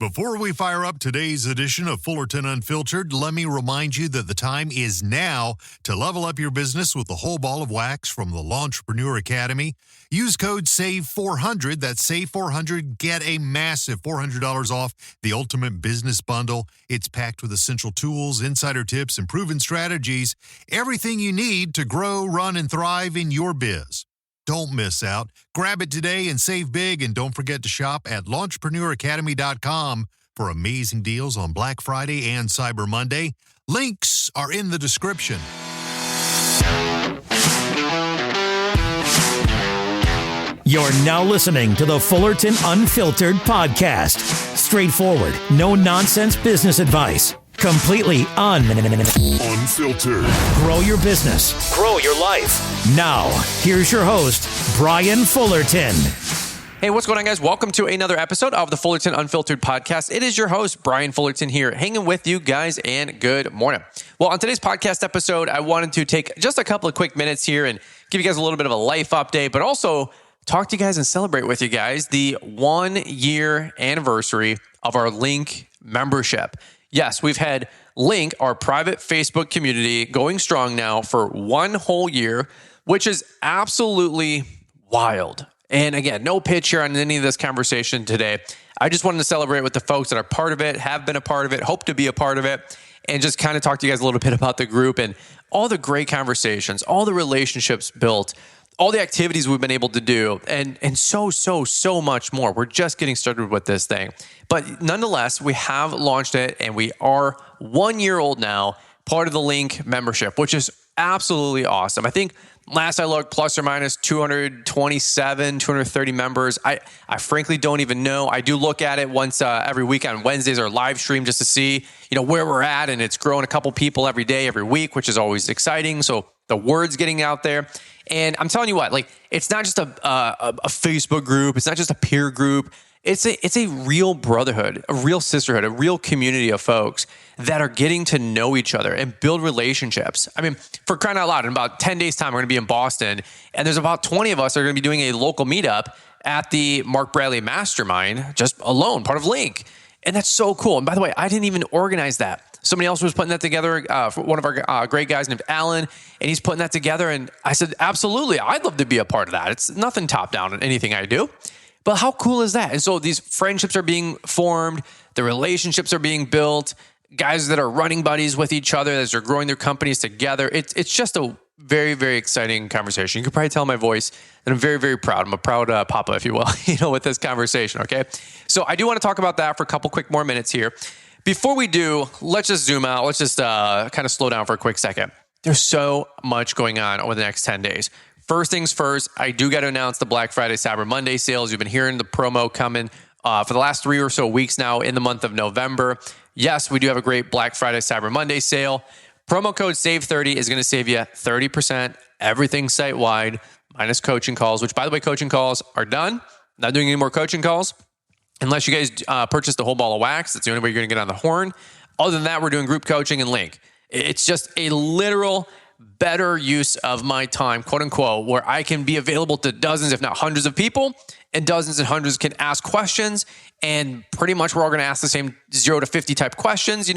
Before we fire up today's edition of Fullerton Unfiltered, let me remind you that the time is now to level up your business with the whole ball of wax from the Launchpreneur Academy. Use code SAVE400. That's SAVE400. Get a massive $400 off the Ultimate Business Bundle. It's packed with essential tools, insider tips, and proven strategies. Everything you need to grow, run, and thrive in your biz. Don't miss out. Grab it today and save big. And don't forget to shop at launchpreneuracademy.com for amazing deals on Black Friday and Cyber Monday. Links are in the description. You're now listening to the Fullerton Unfiltered podcast. Straightforward, no nonsense business advice. Completely unfiltered. Grow your business. Grow your life. Now, here's your host, Brian Fullerton. Hey, what's going on, guys? Welcome to another episode of the Fullerton Unfiltered podcast. It is your host, Brian Fullerton, here, hanging with you guys, and good morning. Well, on today's podcast episode, I wanted to take just a couple of quick minutes here and give you guys a little bit of a life update, but also talk to you guys and celebrate with you guys the 1-year anniversary of our Link membership. Yes, we've had Link, our private Facebook community, going strong now for 1 whole year, which is absolutely wild. And again, no pitch here on any of this conversation today. I just wanted to celebrate with the folks that are part of it, have been a part of it, hope to be a part of it, and just kind of talk to you guys a little bit about the group and all the great conversations, all the relationships built, all the activities we've been able to do, and so much more. We're just getting started with this thing. But nonetheless, we have launched it, and we are 1 year old now, part of the Link membership, which is absolutely awesome. I think last I looked, plus or minus 227, 230 members. I frankly don't even know. I do look at it once every week on Wednesdays or live stream just to see, where we're at, and it's growing a couple people every day, every week, which is always exciting. So the word's getting out there. And I'm telling you what, it's not just a Facebook group. It's not just a peer group. It's a real brotherhood, a real sisterhood, a real community of folks that are getting to know each other and build relationships. I mean, for crying out loud, in about 10 days' time, we're going to be in Boston, and there's about 20 of us that are going to be doing a local meetup at the Mark Bradley Mastermind, just alone, part of Link. And that's so cool. And by the way, I didn't even organize that. Somebody else was putting that together, one of our great guys named Alan, and he's putting that together. And I said, absolutely, I'd love to be a part of that. It's nothing top down in anything I do. But how cool is that? And so these friendships are being formed, the relationships are being built, guys that are running buddies with each other as they're growing their companies together. It's just a very, very exciting conversation. You can probably tell my voice that I'm very, very proud. I'm a proud papa, if you will, with this conversation, okay? So I do want to talk about that for a couple quick more minutes here. Before we do, let's just zoom out. Let's just kind of slow down for a quick second. There's so much going on over the next 10 days. First things first, I do got to announce the Black Friday, Cyber Monday sales. You've been hearing the promo coming for the last 3 or so weeks now in the month of November. Yes, we do have a great Black Friday, Cyber Monday sale. Promo code SAVE30 is going to save you 30%, everything site-wide, minus coaching calls, which, by the way, coaching calls are done. Not doing any more coaching calls unless you guys purchase the whole ball of wax. That's the only way you're going to get on the horn. Other than that, we're doing group coaching and Link. It's just a literal better use of my time, quote unquote, where I can be available to dozens, if not hundreds of people, and dozens and hundreds can ask questions. And pretty much we're all going to ask the same 0 to 50 type questions,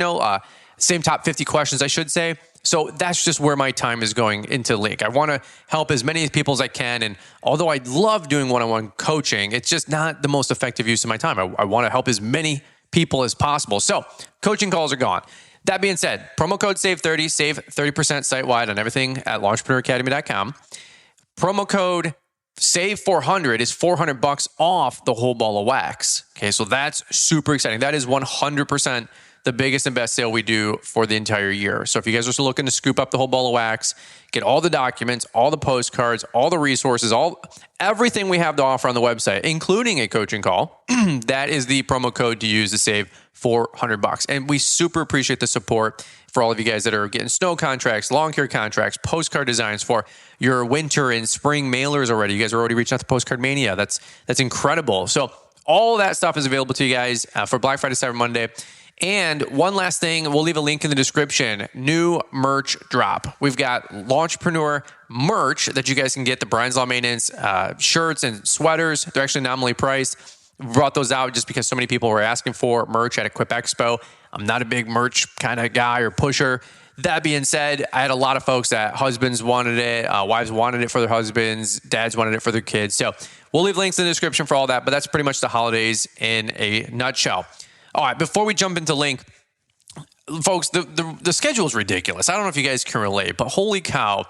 same top 50 questions, I should say. So that's just where my time is going into Link. I want to help as many people as I can. And although I love doing one-on-one coaching, it's just not the most effective use of my time. I want to help as many people as possible. So coaching calls are gone. That being said, promo code SAVE30, save 30% site-wide on everything at launchpreneuracademy.com. Promo code SAVE400 is $400 off the whole ball of wax. Okay, so that's super exciting. That is 100% the biggest and best sale we do for the entire year. So if you guys are still looking to scoop up the whole ball of wax, get all the documents, all the postcards, all the resources, everything we have to offer on the website, including a coaching call, that is the promo code to use to save $400. And we super appreciate the support for all of you guys that are getting snow contracts, lawn care contracts, postcard designs for your winter and spring mailers already. You guys are already reaching out to Postcard Mania. That's incredible. So all that stuff is available to you guys for Black Friday, Cyber Monday. And one last thing, we'll leave a link in the description. New merch drop. We've got Launchpreneur merch that you guys can get, the Brian's Law Maintenance shirts and sweaters. They're actually nominally priced. Brought those out just because so many people were asking for merch at Equip Expo. I'm not a big merch kind of guy or pusher. That being said, I had a lot of folks that husbands wanted it, wives wanted it for their husbands, dads wanted it for their kids. So we'll leave links in the description for all that, but that's pretty much the holidays in a nutshell. All right, before we jump into link, folks, the schedule is ridiculous. I don't know if you guys can relate, but holy cow,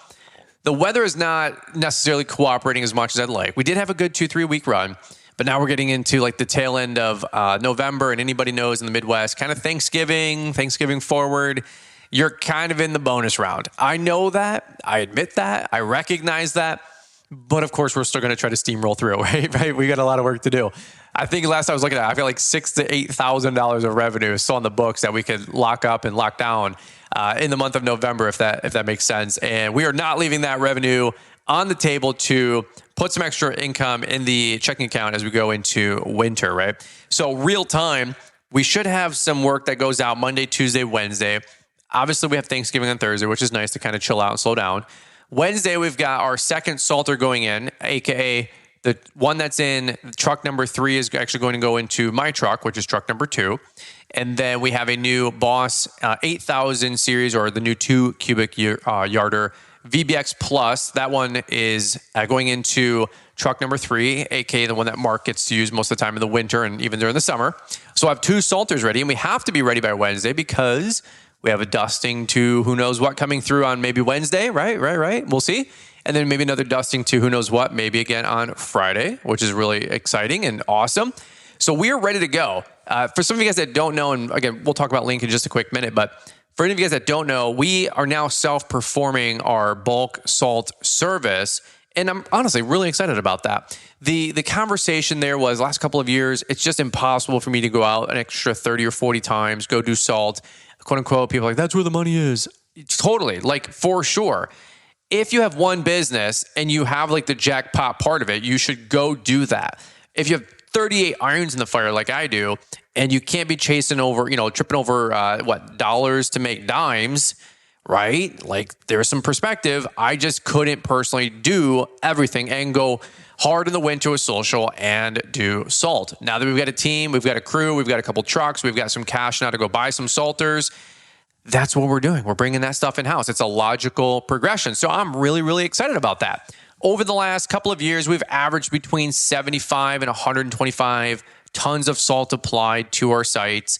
the weather is not necessarily cooperating as much as I'd like. We did have a good 2-3 week run, but now we're getting into like the tail end of November, and anybody knows in the Midwest, kind of Thanksgiving forward, you're kind of in the bonus round. I know that. I admit that. I recognize that. But of course, we're still going to try to steamroll through, right? We got a lot of work to do. I think last time I was looking at it, I feel like $6,000 to $8,000 of revenue still on the books that we could lock up and lock down in the month of November, if that makes sense. And we are not leaving that revenue on the table to put some extra income in the checking account as we go into winter, right? So real time, we should have some work that goes out Monday, Tuesday, Wednesday. Obviously, we have Thanksgiving on Thursday, which is nice to kind of chill out and slow down. Wednesday, we've got our second salter going in, aka the one that's in truck number 3 is actually going to go into my truck, which is truck number 2. And then we have a new Boss 8000 series, or the new 2 cubic yarder VBX Plus. That one is going into truck number 3, aka the one that Mark gets to use most of the time in the winter and even during the summer. So I have 2 salters ready, and we have to be ready by Wednesday because we have a dusting to who knows what coming through on maybe Wednesday, right? We'll see. And then maybe another dusting to who knows what, maybe again on Friday, which is really exciting and awesome. So we are ready to go. For some of you guys that don't know, and again, we'll talk about Link in just a quick minute, but for any of you guys that don't know, we are now self-performing our bulk salt service. And I'm honestly really excited about that. The conversation there was last couple of years, it's just impossible for me to go out an extra 30 or 40 times, go do salt, quote unquote. People are like, that's where the money is. Totally, like for sure. If you have one business and you have like the jackpot part of it, you should go do that. If you have 38 irons in the fire like I do, and you can't be chasing over, tripping over dollars to make dimes, right? Like there's some perspective. I just couldn't personally do everything and go hard in the winter with social and do salt. Now that we've got a team, we've got a crew, we've got a couple trucks, we've got some cash now to go buy some salters. That's what we're doing. We're bringing that stuff in-house. It's a logical progression. So I'm really, really excited about that. Over the last couple of years, we've averaged between 75 and 125 tons of salt applied to our sites.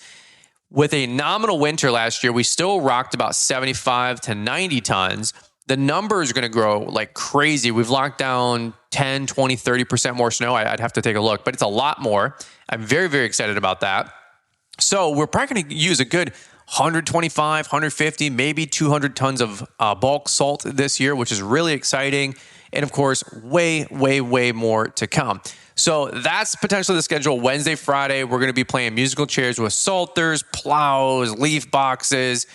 With a nominal winter last year, we still rocked about 75 to 90 tons. The numbers are going to grow like crazy. We've locked down 10, 20, 30% more snow. I'd have to take a look, but it's a lot more. I'm very, very excited about that. So we're probably going to use a good 125, 150, maybe 200 tons of bulk salt this year, which is really exciting. And of course, way, way, way more to come. So that's potentially the schedule. Wednesday, Friday, we're going to be playing musical chairs with salters, plows, leaf boxes,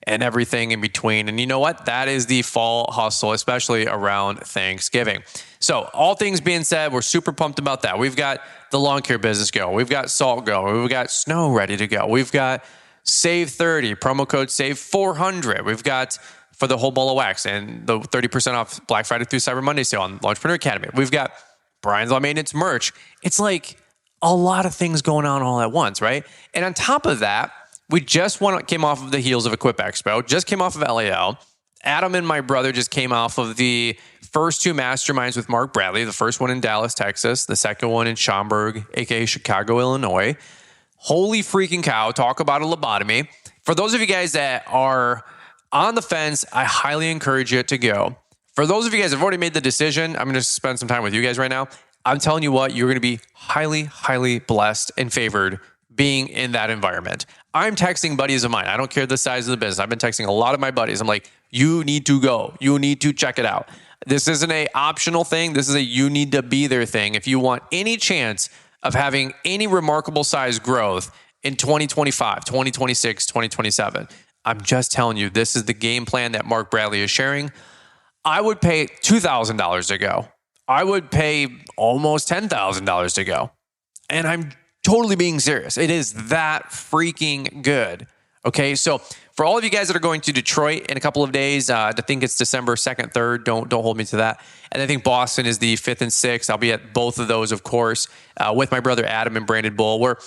and everything in between. And you know what? That is the fall hustle, especially around Thanksgiving. So all things being said, we're super pumped about that. We've got the lawn care business going. We've got salt going. We've got snow ready to go. We've got Save 30, promo code Save 400. We've got for the whole ball of wax and the 30% off Black Friday through Cyber Monday sale on Launchpreneur Academy. We've got Brian's Law Maintenance merch. It's like a lot of things going on all at once, right? And on top of that, we just came off of the heels of Equip Expo, just came off of LAL. Adam and my brother just came off of the first 2 masterminds with Mark Bradley, the first one in Dallas, Texas, the second one in Schaumburg, aka Chicago, Illinois. Holy freaking cow, talk about a lobotomy. For those of you guys that are on the fence, I highly encourage you to go. For those of you guys that have already made the decision, I'm going to spend some time with you guys right now. I'm telling you what, you're going to be highly, highly blessed and favored being in that environment. I'm texting buddies of mine. I don't care the size of the business. I've been texting a lot of my buddies. I'm like, you need to go. You need to check it out. This isn't an optional thing. This is a you need to be there thing. If you want any chance of having any remarkable size growth in 2025, 2026, 2027, I'm just telling you, this is the game plan that Mark Bradley is sharing. I would pay $2,000 to go. I would pay almost $10,000 to go. And I'm totally being serious. It is that freaking good. Okay, so for all of you guys that are going to Detroit in a couple of days, I think it's December 2nd, 3rd. Don't hold me to that. And I think Boston is the 5th and 6th. I'll be at both of those, of course, with my brother Adam and Brandon Bull. We're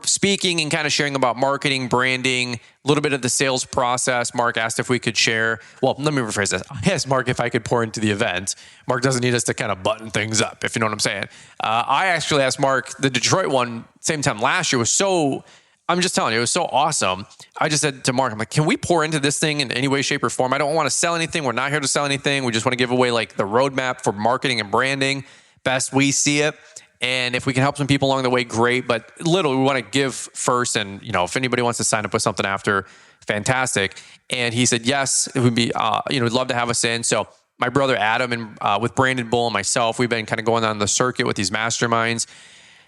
speaking and kind of sharing about marketing, branding, a little bit of the sales process. Mark asked if we could share. Well, let me rephrase this. I asked Mark if I could pour into the event. Mark doesn't need us to kind of button things up, if you know what I'm saying. I actually asked Mark, the Detroit one, same time last year, was so, I'm just telling you, it was so awesome. I just said to Mark, I'm like, can we pour into this thing in any way, shape, or form? I don't want to sell anything. We're not here to sell anything. We just want to give away like the roadmap for marketing and branding, best we see it. And if we can help some people along the way, great. But literally, we want to give first. And, if anybody wants to sign up with something after, fantastic. And he said, yes, it would be, we'd love to have us in. So my brother Adam and with Brandon Bull and myself, we've been kind of going on the circuit with these masterminds.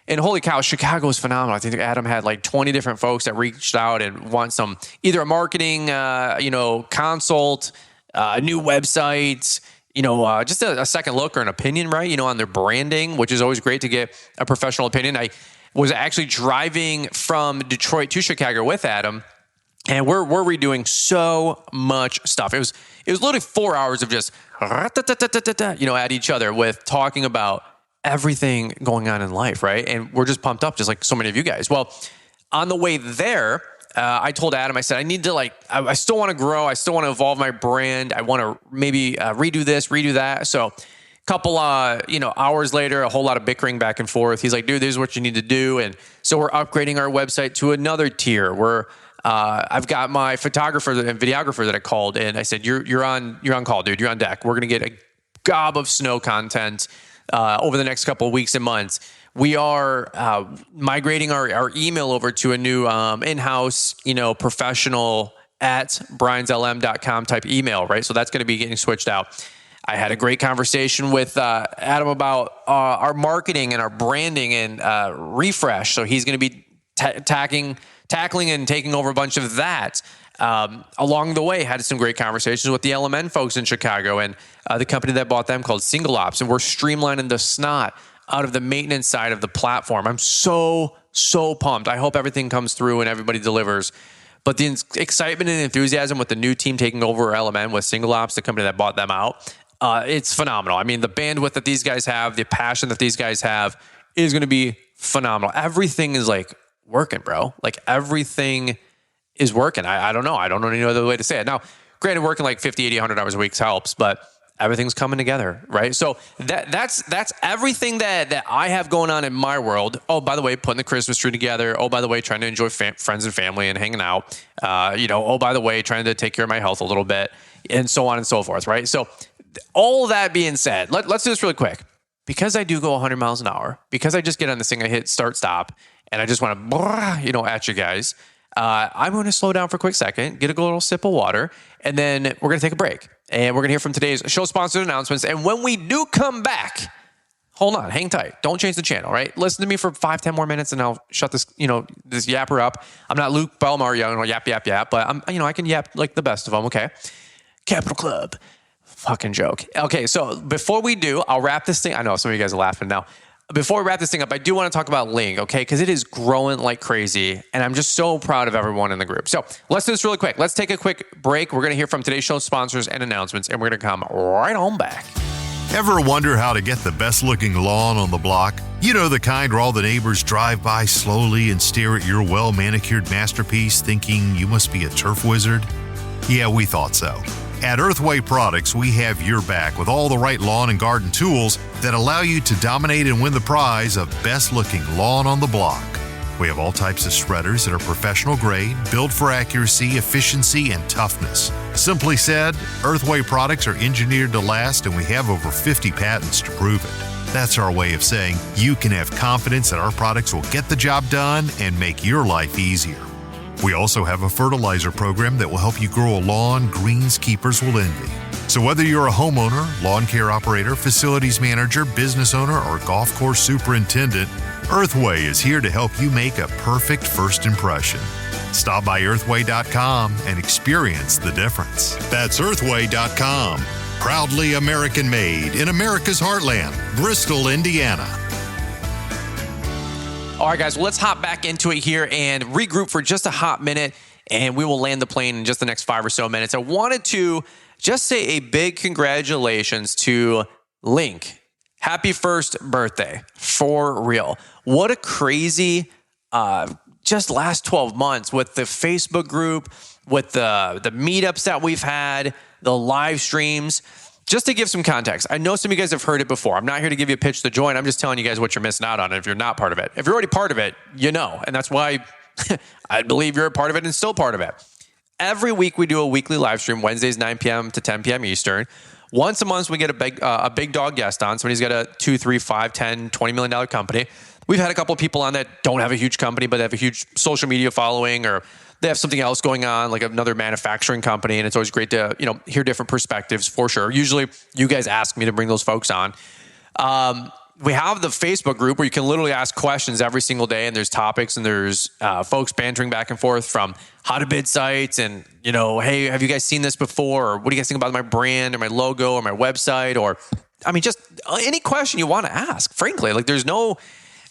And holy cow, Chicago is phenomenal. I think Adam had like 20 different folks that reached out and want some, either a marketing, consult, new websites, just a second look or an opinion, right? On their branding, which is always great to get a professional opinion. I was actually driving from Detroit to Chicago with Adam, and we're redoing so much stuff. It was literally 4 hours of just, at each other with talking about everything going on in life, right? And we're just pumped up, just like so many of you guys. Well, on the way there, I told Adam, I said, I need to I still want to grow. I still want to evolve my brand. I want to maybe redo this, redo that. So a couple, hours later, a whole lot of bickering back and forth. He's like, dude, this is what you need to do. And so we're upgrading our website to another tier where I've got my photographer and videographer that I called, and I said, you're on call, dude. You're on deck. We're going to get a gob of snow content over the next couple of weeks and months. We are migrating our email over to a new in-house, professional at brianslm.com type email, right? So that's going to be getting switched out. I had a great conversation with Adam about our marketing and our branding and refresh. So he's going to be tackling and taking over a bunch of that. Along the way, had some great conversations with the LMN folks in Chicago and the company that bought them called Single Ops. And we're streamlining the snot out of the maintenance side of the platform. I'm so pumped. I hope everything comes through and everybody delivers. But the excitement and enthusiasm with the new team taking over LMN with Single Ops, the company that bought them out, it's phenomenal. I mean, the bandwidth that these guys have, the passion that these guys have is going to be phenomenal. Everything is working, bro. Everything is working. I don't know. I don't know any other way to say it. Now, granted, working 50, 80, 100 hours a week helps, but everything's coming together, right? So that's everything that I have going on in my world. Oh, by the way, putting the Christmas tree together. Oh, by the way, trying to enjoy friends and family and hanging out. Oh, by the way, trying to take care of my health a little bit and so on and so forth, right? So all that being said, let's do this really quick. Because I do go 100 miles an hour, because I just get on this thing, I hit start, stop, and I just want to, at you guys, I'm going to slow down for a quick second, get a little sip of water, and then we're going to take a break. And we're going to hear from today's show-sponsored announcements. And when we do come back, hold on, hang tight. Don't change the channel, right? Listen to me for 5-10 more minutes, and I'll shut this, this yapper up. I'm not Luke Belmar, yap, but I'm, I can yap like the best of them, okay? Capital Club. Fucking joke. Okay, so before we do, I'll wrap this thing. I know some of you guys are laughing now. Before we wrap this thing up, I do want to talk about Ling, okay? Because it is growing like crazy, and I'm just so proud of everyone in the group. So let's do this really quick. Let's take a quick break. We're going to hear from today's show sponsors and announcements, and we're going to come right on back. Ever wonder how to get the best-looking lawn on the block? You know, the kind where all the neighbors drive by slowly and stare at your well-manicured masterpiece thinking you must be a turf wizard? Yeah, we thought so. At Earthway Products, we have your back with all the right lawn and garden tools that allow you to dominate and win the prize of best-looking lawn on the block. We have all types of spreaders that are professional grade, built for accuracy, efficiency, and toughness. Simply said, Earthway products are engineered to last, and we have over 50 patents to prove it. That's our way of saying you can have confidence that our products will get the job done and make your life easier. We also have a fertilizer program that will help you grow a lawn greenskeepers will envy. So whether you're a homeowner, lawn care operator, facilities manager, business owner, or golf course superintendent, Earthway is here to help you make a perfect first impression. Stop by earthway.com and experience the difference. That's earthway.com. Proudly American made in America's heartland, Bristol, Indiana. All right, guys, well, let's hop back into it here and regroup for just a hot minute, and we will land the plane in just the next 5 or so minutes. I wanted to just say a big congratulations to Link. Happy first birthday, for real. What a crazy just last 12 months with the Facebook group, with the meetups that we've had, the live streams. Just to give some context, I know some of you guys have heard it before. I'm not here to give you a pitch to join. I'm just telling you guys what you're missing out on if you're not part of it. If you're already part of it, you know. And that's why I believe you're a part of it and still part of it. Every week we do a weekly live stream, Wednesdays, 9 p.m. to 10 p.m. Eastern. Once a month, we get a big dog guest on. Somebody's got a 2, 3, 5, 10, $20 million company. We've had a couple of people on that don't have a huge company, but they have a huge social media following, or they have something else going on, like another manufacturing company. And it's always great to, hear different perspectives for sure. Usually you guys ask me to bring those folks on. We have the Facebook group where you can literally ask questions every single day, and there's topics, and there's folks bantering back and forth from how to bid sites and, hey, have you guys seen this before? Or what do you guys think about my brand or my logo or my website? Or, just any question you want to ask, frankly. Like there's no,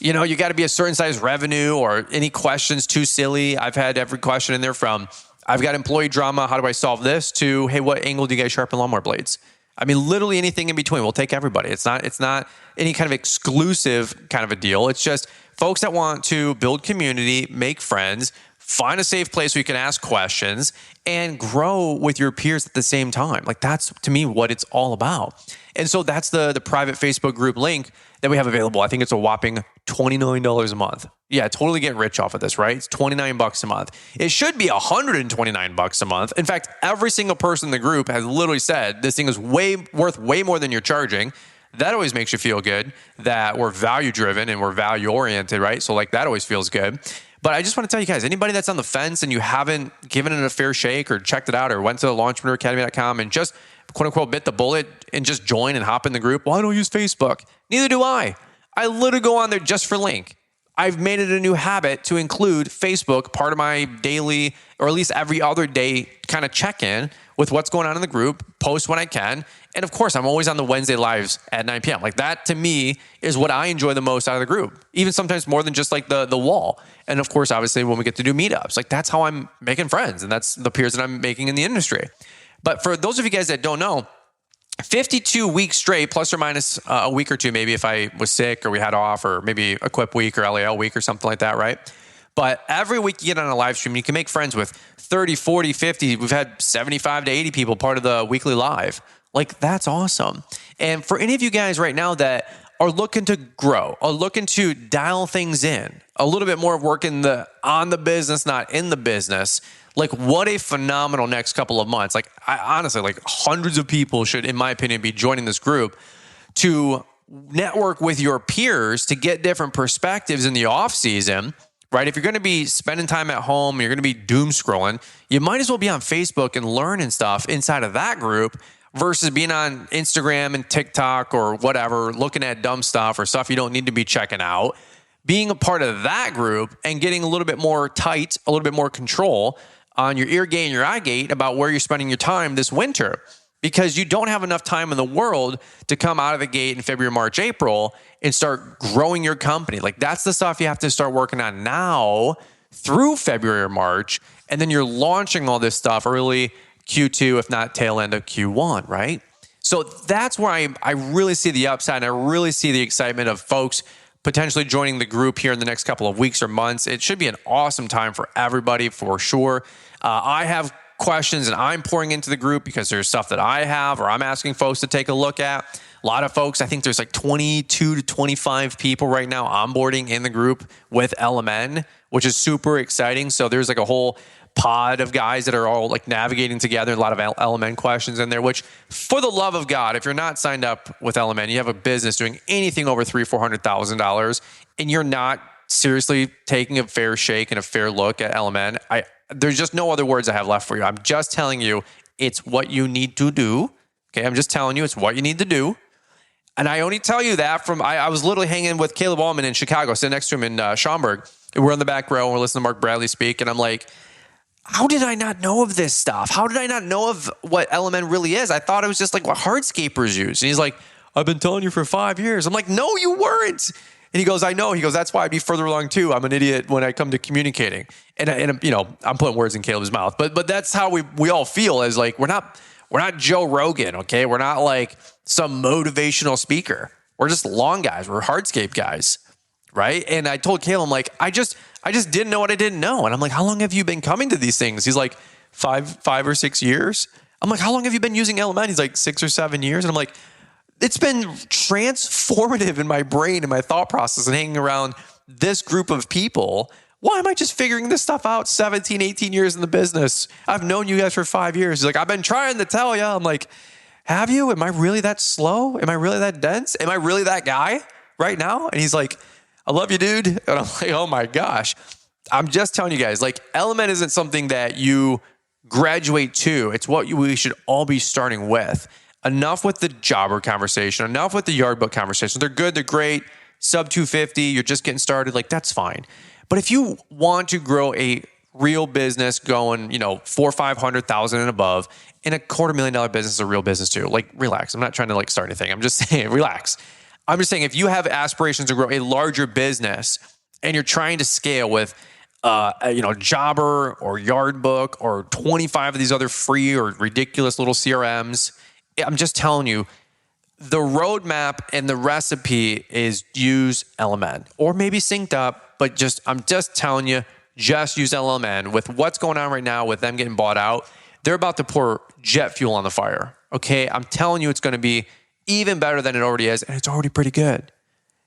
you got to be a certain size revenue or any questions too silly. I've had every question in there from, I've got employee drama, how do I solve this, to, hey, what angle do you guys sharpen lawnmower blades? Literally anything in between. We'll take everybody. It's not any kind of exclusive kind of a deal. It's just folks that want to build community, make friends, find a safe place where you can ask questions and grow with your peers at the same time. Like that's, to me, what it's all about. And so that's the private Facebook group link that we have available. I think it's a whopping $29 a month. Yeah, totally getting rich off of this, right? It's $29 a month. It should be $129 a month. In fact, every single person in the group has literally said this thing is worth way more than you're charging. That always makes you feel good that we're value driven and we're value oriented, right? So that always feels good. But I just want to tell you guys, anybody that's on the fence and you haven't given it a fair shake or checked it out or went to launchpreneuracademy.com and just quote unquote bit the bullet and just join and hop in the group. Well, I don't use Facebook. Neither do I. I literally go on there just for Link. I've made it a new habit to include Facebook part of my daily, or at least every other day kind of check-in with what's going on in the group, post when I can. And of course, I'm always on the Wednesday lives at 9 p.m. Like that to me is what I enjoy the most out of the group, even sometimes more than just the wall. And of course, obviously when we get to do meetups, that's how I'm making friends. And that's the peers that I'm making in the industry. But for those of you guys that don't know, 52 weeks straight, plus or minus a week or two, maybe if I was sick or we had off, or maybe a Quip week or LAL week or something like that, right? But every week you get on a live stream, you can make friends with 30, 40, 50. We've had 75 to 80 people part of the weekly live. That's awesome. And for any of you guys right now that are looking to grow, are looking to dial things in, a little bit more of working on the business, not in the business, what a phenomenal next couple of months. I honestly, hundreds of people should, in my opinion, be joining this group to network with your peers to get different perspectives in the off season, right? If you're going to be spending time at home, you're going to be doom scrolling, you might as well be on Facebook and learning stuff inside of that group versus being on Instagram and TikTok or whatever, looking at dumb stuff or stuff you don't need to be checking out. Being a part of that group and getting a little bit more tight, a little bit more control on your ear gate and your eye gate about where you're spending your time this winter, because you don't have enough time in the world to come out of the gate in February, March, April and start growing your company. That's the stuff you have to start working on now through February or March. And then you're launching all this stuff early Q2, if not tail end of Q1, right? So that's where I really see the upside. And I really see the excitement of folks potentially joining the group here in the next couple of weeks or months. It should be an awesome time for everybody for sure. I have questions and I'm pouring into the group because there's stuff that I have or I'm asking folks to take a look at. A lot of folks, I think there's 22 to 25 people right now onboarding in the group with LMN, which is super exciting. So there's a whole pod of guys that are all navigating together, a lot of LMN questions in there, which for the love of God, if you're not signed up with LMN, you have a business doing anything over $300,000-$400,000 and you're not seriously taking a fair shake and a fair look at LMN, there's just no other words I have left for you. I'm just telling you, it's what you need to do. Okay. I'm just telling you, it's what you need to do. And I only tell you that from, I was literally hanging with Caleb Allman in Chicago, sitting next to him in Schaumburg. We're in the back row and we're listening to Mark Bradley speak. And I'm like, how did I not know of this stuff? How did I not know of what LMN really is? I thought it was just what hardscapers use. And he's like, I've been telling you for 5 years. I'm like, no, you weren't. And he goes, I know. He goes, that's why I'd be further along too. I'm an idiot when I come to communicating. And I'm putting words in Caleb's mouth, but that's how we all feel, as like, we're not Joe Rogan. Okay. We're not like some motivational speaker. We're just lawn guys. We're hardscape guys. Right. And I told Caleb, I'm like, I just didn't know what I didn't know. And I'm like, how long have you been coming to these things? He's like, 5 or 6 years. I'm like, how long have you been using Element? He's like 6 or 7 years. And I'm like, it's been transformative in my brain and my thought process and hanging around this group of people. Why am I just figuring this stuff out 17, 18 years in the business? I've known you guys for 5 years. He's like, I've been trying to tell you. I'm like, have you? Am I really that slow? Am I really that dense? Am I really that guy right now? And he's like, I love you, dude. And I'm like, oh my gosh. I'm just telling you guys, like, Element isn't something that you graduate to. It's what we should all be starting with. Enough with the jobber conversation. Enough with the yard book conversation. They're good. They're great. Sub 250. You're just getting started. Like, that's fine. But if you want to grow a real business going, 400,000 or 500,000 and above, and $250,000 business is a real business too. Like, relax. I'm not trying to like start anything. I'm just saying, relax. I'm just saying, if you have aspirations to grow a larger business and you're trying to scale with, Jobber or Yardbook or 25 of these other free or ridiculous little CRMs, I'm just telling you, the roadmap and the recipe is use Element, or maybe synced up, but I'm just telling you, just use Element. With what's going on right now with them getting bought out, they're about to pour jet fuel on the fire. Okay. I'm telling you, it's going to be even better than it already is. And it's already pretty good.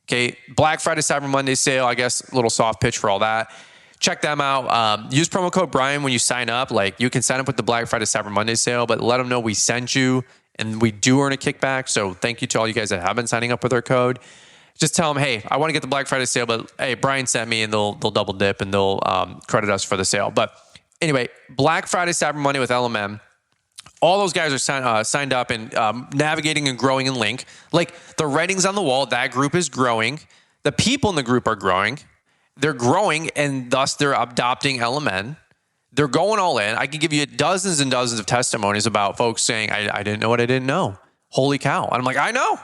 Okay. Black Friday, Cyber Monday sale, I guess, a little soft pitch for all that. Check them out. Use promo code Brian when you sign up. Like, you can sign up with the Black Friday, Cyber Monday sale, but let them know we sent you, and we do earn a kickback. So thank you to all you guys that have been signing up with our code. Just tell them, hey, I want to get the Black Friday sale, but hey, Brian sent me, and they'll double dip and they'll credit us for the sale. But anyway, Black Friday, Cyber Monday with LMM. All those guys are signed up and navigating and growing in Link. Like, the writings on the wall, that group is growing. The people in the group are growing. They're growing, and thus they're adopting LMN. They're going all in. I can give you dozens and dozens of testimonies about folks saying, I didn't know what I didn't know. Holy cow. And I'm like, I know.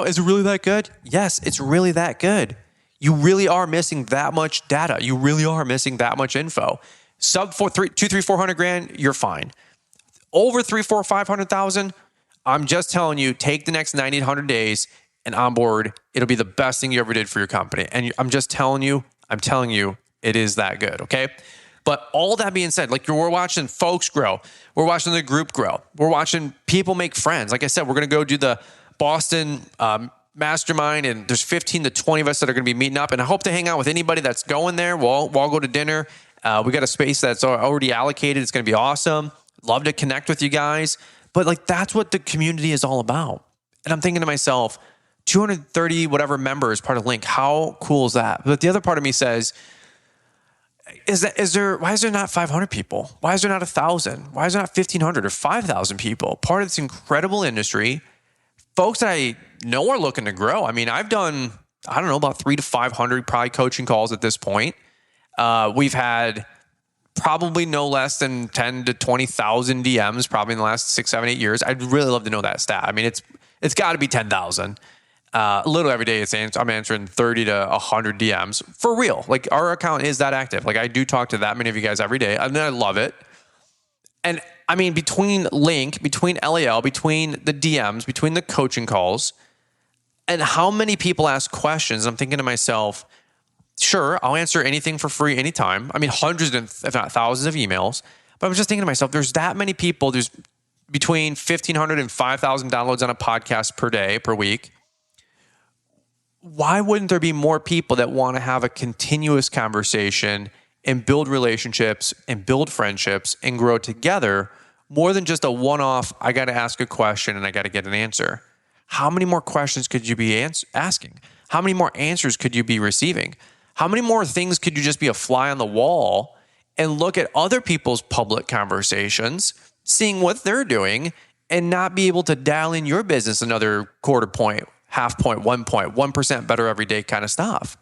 Is it really that good? Yes, it's really that good. You really are missing that much data. You really are missing that much info. Sub 400 grand, you're fine. Over 300,000, 400,000, 500,000, I'm just telling you, take the next 90, 100 days and onboard. It'll be the best thing you ever did for your company. And I'm telling you, it is that good, okay? But all that being said, like, we're watching folks grow. We're watching the group grow. We're watching people make friends. Like I said, we're going to go do the Boston Mastermind, and there's 15 to 20 of us that are going to be meeting up. And I hope to hang out with anybody that's going there. We'll all go to dinner. We got a space that's already allocated. It's going to be awesome. Love to connect with you guys. But like, that's what the community is all about. And I'm thinking to myself, 230 whatever members part of Link. How cool is that? But the other part of me says, why is there not 500 people? Why is there not 1,000? Why is there not 1,500 or 5,000 people? Part of this incredible industry. Folks that I know are looking to grow. I mean, I've done, about 300 to 500 probably coaching calls at this point. We've had probably no less than 10 to 20,000 DMs probably in the last 6, 7, 8 years. I'd really love to know that stat. I mean, it's got to be 10,000. Literally every day I'm answering 30 to 100 DMs for real. Like, our account is that active. Like, I do talk to that many of you guys every day. I mean, I love it. And I mean, between Link, between LAL, between the DMs, between the coaching calls, and how many people ask questions, I'm thinking to myself, sure, I'll answer anything for free anytime. I mean, hundreds if not thousands of emails. But I'm just thinking to myself, there's that many people. There's between 1,500 and 5,000 downloads on a podcast per day, per week. Why wouldn't there be more people that want to have a continuous conversation and build relationships and build friendships and grow together more than just a one-off, I got to ask a question and I got to get an answer? How many more questions could you be asking? How many more answers could you be receiving? How many more things could you just be a fly on the wall and look at other people's public conversations, seeing what they're doing, and not be able to dial in your business another quarter point, half point, 1 point, 1% better every day kind of stuff,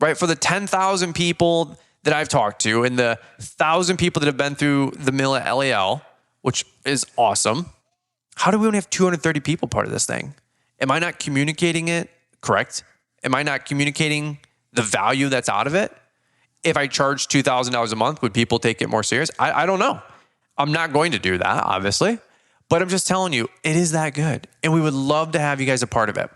right? For the 10,000 people that I've talked to and the 1,000 people that have been through the mill at LAL, which is awesome. How do we only have 230 people part of this thing? Am I not communicating it correct? Am I not communicating the value that's out of it? If I charge $2,000 a month, would people take it more serious? I don't know. I'm not going to do that, obviously. But I'm just telling you, it is that good. And we would love to have you guys a part of it.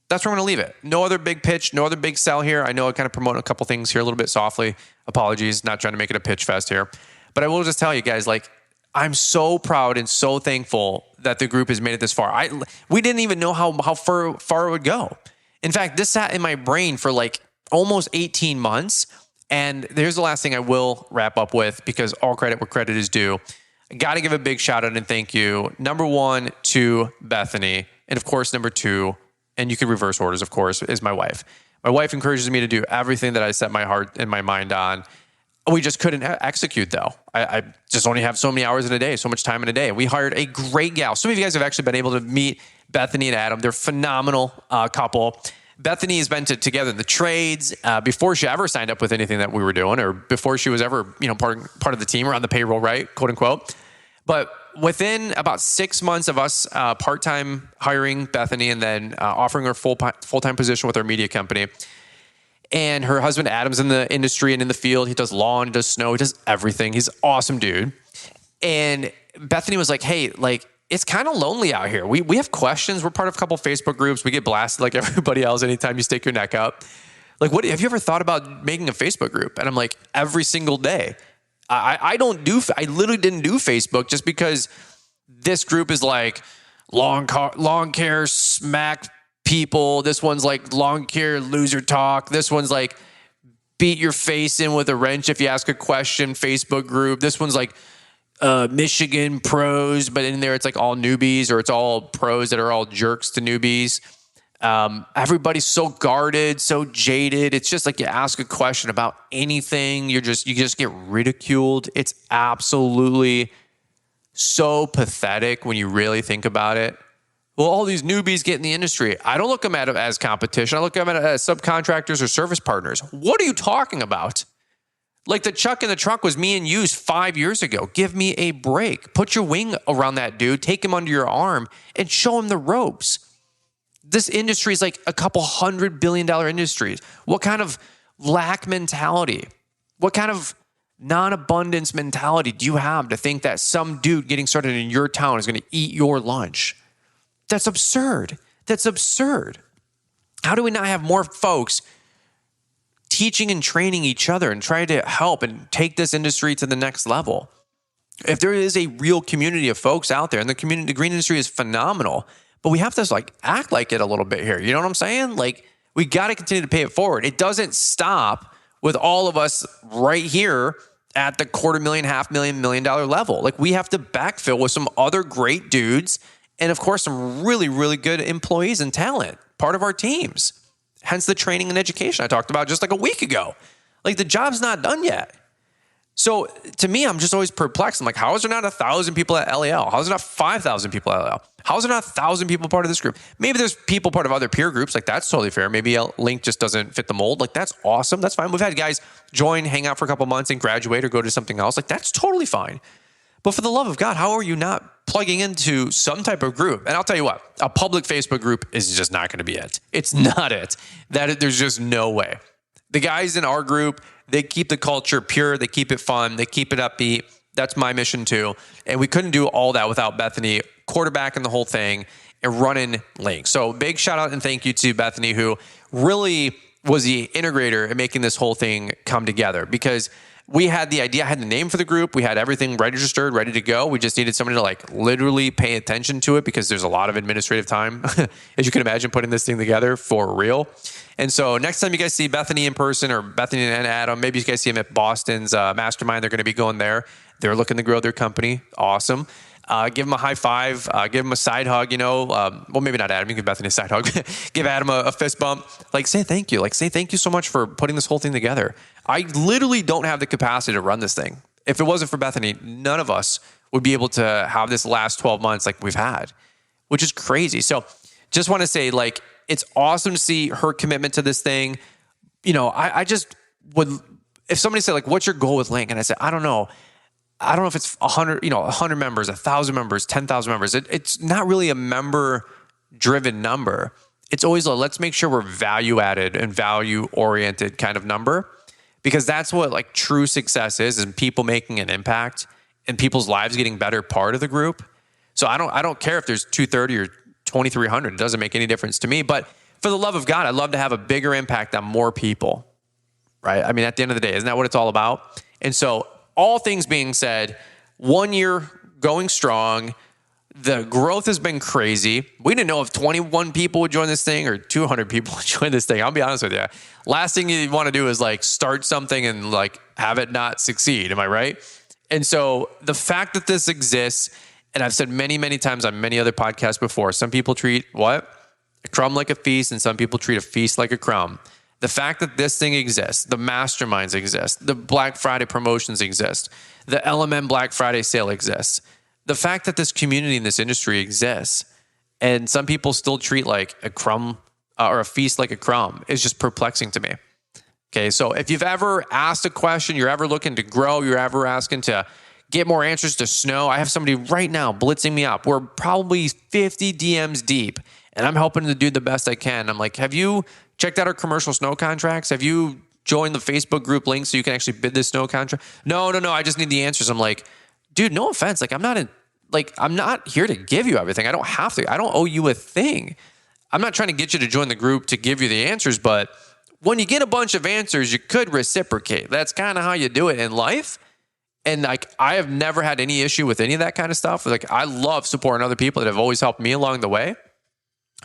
That's where I'm going to leave it. No other big pitch, no other big sell here. I know I kind of promote a couple things here a little bit softly. Apologies, not trying to make it a pitch fest here. But I will just tell you guys, like, I'm so proud and so thankful that the group has made it this far. We didn't even know how far it would go. In fact, this sat in my brain for like almost 18 months. And here's the last thing I will wrap up with, because all credit where credit is due. I got to give a big shout out and thank you. Number one to Bethany. And of course, number two, and you can reverse orders, of course, is my wife. My wife encourages me to do everything that I set my heart and my mind on. We just couldn't execute, though. I just only have so many hours in a day, so much time in a day. We hired a great gal. Some of you guys have actually been able to meet Bethany and Adam. They're a phenomenal couple. Bethany has been together in the trades before she ever signed up with anything that we were doing, or before she was ever part of the team or on the payroll, right? Quote unquote. But within about 6 months of us part-time hiring Bethany and then offering her full-time position with our media company, and her husband Adam's in the industry and in the field. He does lawn, he does snow, he does everything. He's an awesome dude. And Bethany was like, hey, like, it's kind of lonely out here. We have questions. We're part of a couple Facebook groups. We get blasted like everybody else anytime you stick your neck up. Like, what have you ever thought about making a Facebook group? And I'm like, every single day. I literally didn't do Facebook just because this group is like lawn care smack people. This one's like lawn care loser talk. This one's like beat your face in with a wrench if you ask a question Facebook group. This one's like Michigan pros, but in there it's like all newbies, or it's all pros that are all jerks to newbies. Everybody's so guarded, so jaded. It's just like you ask a question about anything, you just get ridiculed. It's absolutely so pathetic when you really think about it. Well, all these newbies get in the industry. I don't look at them as competition. I look at them as subcontractors or service partners. What are you talking about? Like, the Chuck in the Trunk was me and you 5 years ago. Give me a break. Put your wing around that dude, take him under your arm, and show him the ropes. This industry is like a couple $100 billion industry. What kind of lack mentality, what kind of non-abundance mentality do you have to think that some dude getting started in your town is going to eat your lunch? That's absurd. That's absurd. How do we not have more folks teaching and training each other and trying to help and take this industry to the next level? If there is a real community of folks out there, and the green industry is phenomenal, but we have to like act like it a little bit here. You know what I'm saying? Like, we got to continue to pay it forward. It doesn't stop with all of us right here at the $250,000, $500,000, $1 million level. Like, we have to backfill with some other great dudes, and of course, some really, really good employees and talent, part of our teams. Hence the training and education I talked about just like a week ago. Like, the job's not done yet. So to me, I'm just always perplexed. I'm like, how is there not 1,000 people at LAL? How is there not 5,000 people at LAL? How is there not 1,000 people part of this group? Maybe there's people part of other peer groups. Like, that's totally fair. Maybe a link just doesn't fit the mold. Like, that's awesome. That's fine. We've had guys join, hang out for a couple months and graduate or go to something else. Like, that's totally fine. But for the love of God, how are you not plugging into some type of group? And I'll tell you what, a public Facebook group is just not going to be it. It's not it. There's just no way. The guys in our group, they keep the culture pure. They keep it fun. They keep it upbeat. That's my mission too. And we couldn't do all that without Bethany quarterbacking the whole thing and running links. So big shout out and thank you to Bethany, who really was the integrator in making this whole thing come together, because we had the idea, I had the name for the group. We had everything registered, ready to go. We just needed somebody to like literally pay attention to it, because there's a lot of administrative time, as you can imagine, putting this thing together for real. And so next time you guys see Bethany in person, or Bethany and Adam, maybe you guys see them at Boston's Mastermind. They're going to be going there. They're looking to grow their company. Awesome. Give them a high five. Give them a side hug, well, maybe not Adam. You can give Bethany a side hug. Give Adam a fist bump. Like, say thank you. Like, say thank you so much for putting this whole thing together. I literally don't have the capacity to run this thing. If it wasn't for Bethany, none of us would be able to have this last 12 months like we've had, which is crazy. So just want to say, like, it's awesome to see her commitment to this thing. I just would, if somebody said, like, what's your goal with Link? And I said, I don't know if it's 100, 100 members, 1,000 members, 10,000 members. It's not really a member driven number. it's always let's make sure we're value added and value oriented kind of number, because that's what like true success is people making an impact and people's lives getting better part of the group. So I don't care if there's 230 or 2,300. It doesn't make any difference to me. But for the love of God, I'd love to have a bigger impact on more people, right? I mean, at the end of the day, isn't that what it's all about? And so all things being said, 1 year going strong, the growth has been crazy. We didn't know if 21 people would join this thing or 200 people would join this thing. I'll be honest with you. Last thing you want to do is like start something and like have it not succeed. Am I right? And so the fact that this exists, and I've said many, many times on many other podcasts before, some people treat what? A crumb like a feast, and some people treat a feast like a crumb. The fact that this thing exists, the masterminds exist, the Black Friday promotions exist, the LMN Black Friday sale exists. The fact that this community in this industry exists, and some people still treat like a crumb or a feast like a crumb, is just perplexing to me. Okay, so if you've ever asked a question, you're ever looking to grow, you're ever asking to get more answers to snow, I have somebody right now blitzing me up. We're probably 50 DMs deep, and I'm helping to do the best I can. I'm like, have you checked out our commercial snow contracts? Have you joined the Facebook group link so you can actually bid this snow contract? No, I just need the answers. I'm like, dude, no offense. Like, I'm not here to give you everything. I don't have to. I don't owe you a thing. I'm not trying to get you to join the group to give you the answers, but when you get a bunch of answers, you could reciprocate. That's kind of how you do it in life. And like, I have never had any issue with any of that kind of stuff. Like, I love supporting other people that have always helped me along the way.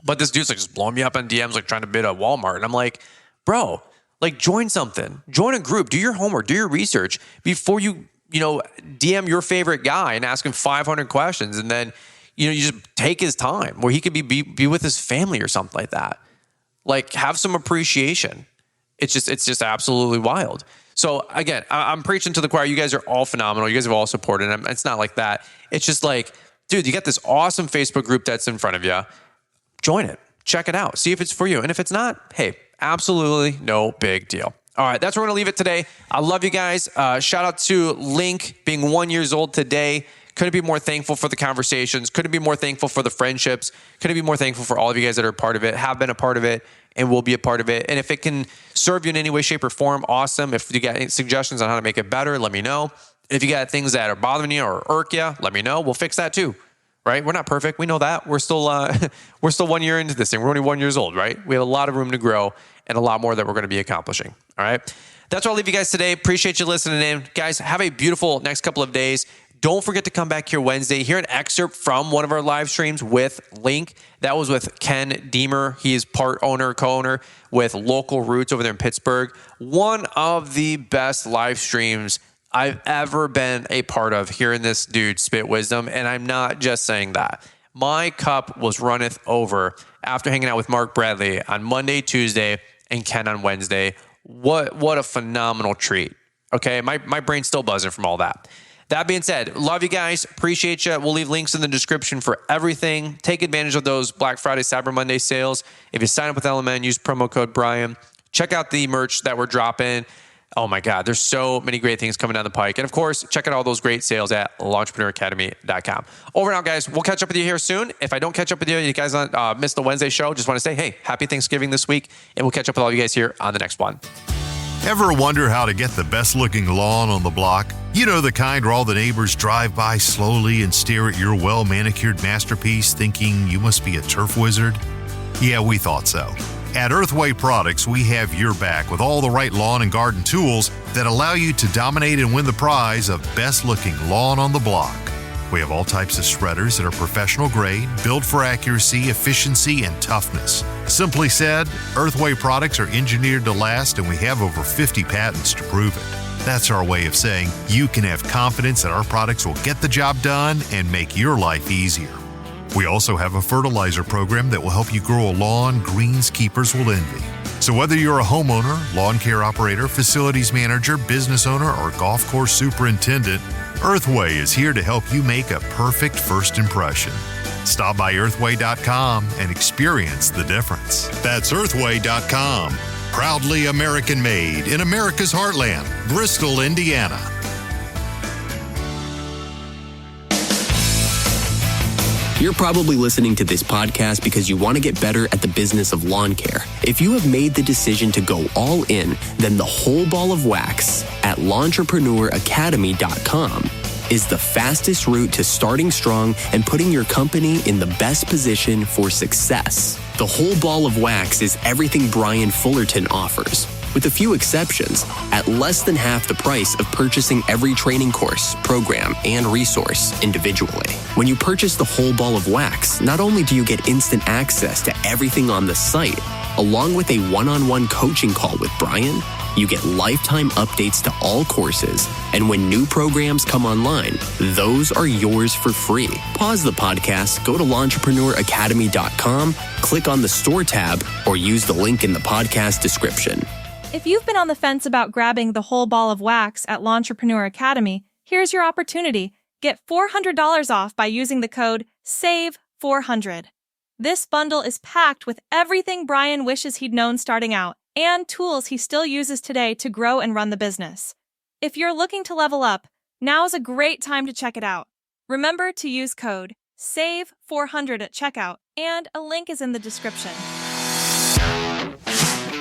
But this dude's like just blowing me up on DMs, like trying to bid at Walmart. And I'm like, bro, like join something, join a group, do your homework, do your research before you DM your favorite guy and ask him 500 questions. And then, you just take his time where he could be with his family or something like that. Like, have some appreciation. It's just absolutely wild. So again, I'm preaching to the choir. You guys are all phenomenal. You guys have all supported him. It's not like that. It's just like, dude, you got this awesome Facebook group that's in front of you. Join it. Check it out. See if it's for you. And if it's not, hey, absolutely no big deal. All right, that's where we're going to leave it today. I love you guys. Shout out to Link being 1 year old today. Couldn't be more thankful for the conversations. Couldn't be more thankful for the friendships. Couldn't be more thankful for all of you guys that are a part of it, have been a part of it, and will be a part of it. And if it can serve you in any way, shape, or form, awesome. If you got any suggestions on how to make it better, let me know. If you got things that are bothering you or irk you, let me know. We'll fix that too, right? We're not perfect. We know that. We're still 1 year into this thing. We're only 1 year old, right? We have a lot of room to grow and a lot more that we're going to be accomplishing. All right. That's where I'll leave you guys today. Appreciate you listening in. Guys, have a beautiful next couple of days. Don't forget to come back here Wednesday. Hear an excerpt from one of our live streams with Link. That was with Ken Deemer. He is co-owner with Local Roots over there in Pittsburgh. One of the best live streams I've ever been a part of, hearing this dude spit wisdom. And I'm not just saying that. My cup was runneth over after hanging out with Mark Bradley on Monday, Tuesday, and Ken on Wednesday. What a phenomenal treat. Okay, my brain's still buzzing from all that. That being said, love you guys. Appreciate you. We'll leave links in the description for everything. Take advantage of those Black Friday, Cyber Monday sales. If you sign up with LMN, use promo code Brian. Check out the merch that we're dropping. Oh my God, there's so many great things coming down the pike. And of course, check out all those great sales at launchpreneuracademy.com. Over and out, guys. We'll catch up with you here soon. If I don't catch up with you, you guys missed the Wednesday show, just want to say, hey, happy Thanksgiving this week. And we'll catch up with all you guys here on the next one. Ever wonder how to get the best looking lawn on the block? You know, the kind where all the neighbors drive by slowly and stare at your well manicured masterpiece thinking you must be a turf wizard? Yeah, we thought so. At Earthway Products, we have your back with all the right lawn and garden tools that allow you to dominate and win the prize of best looking lawn on the block. We have all types of spreaders that are professional grade, built for accuracy, efficiency, and toughness. Simply said, Earthway products are engineered to last, and we have over 50 patents to prove it. That's our way of saying you can have confidence that our products will get the job done and make your life easier. We also have a fertilizer program that will help you grow a lawn greenskeepers will envy. So whether you're a homeowner, lawn care operator, facilities manager, business owner, or golf course superintendent, Earthway is here to help you make a perfect first impression. Stop by earthway.com and experience the difference. That's earthway.com. Proudly American made in America's heartland, Bristol, Indiana. You're probably listening to this podcast because you want to get better at the business of lawn care. If you have made the decision to go all in, then the whole ball of wax at LawnTrepreneurAcademy.com is the fastest route to starting strong and putting your company in the best position for success. The whole ball of wax is everything Brian Fullerton offers, with a few exceptions, at less than half the price of purchasing every training course, program, and resource individually. When you purchase the whole ball of wax, not only do you get instant access to everything on the site, along with a one-on-one coaching call with Brian, you get lifetime updates to all courses, and when new programs come online, those are yours for free. Pause the podcast, go to LawnTrepreneurAcademy.com, click on the store tab, or use the link in the podcast description. If you've been on the fence about grabbing the whole ball of wax at L'Entrepreneur Academy, here's your opportunity. Get $400 off by using the code SAVE400. This bundle is packed with everything Brian wishes he'd known starting out and tools he still uses today to grow and run the business. If you're looking to level up, now's a great time to check it out. Remember to use code SAVE400 at checkout, and a link is in the description.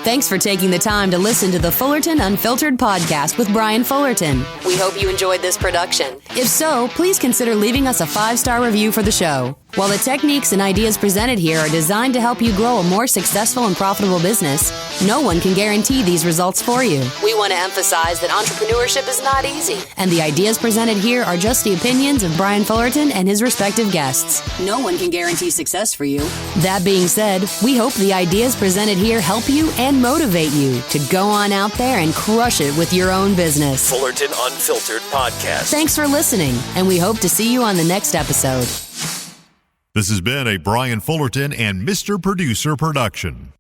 Thanks for taking the time to listen to the Fullerton Unfiltered podcast with Brian Fullerton. We hope you enjoyed this production. If so, please consider leaving us a 5-star review for the show. While the techniques and ideas presented here are designed to help you grow a more successful and profitable business, no one can guarantee these results for you. We want to emphasize that entrepreneurship is not easy, and the ideas presented here are just the opinions of Brian Fullerton and his respective guests. No one can guarantee success for you. That being said, we hope the ideas presented here help you and motivate you to go on out there and crush it with your own business. Fullerton Unfiltered Podcast. Thanks for listening, and we hope to see you on the next episode. This has been a Brian Fullerton and Mr. Producer production.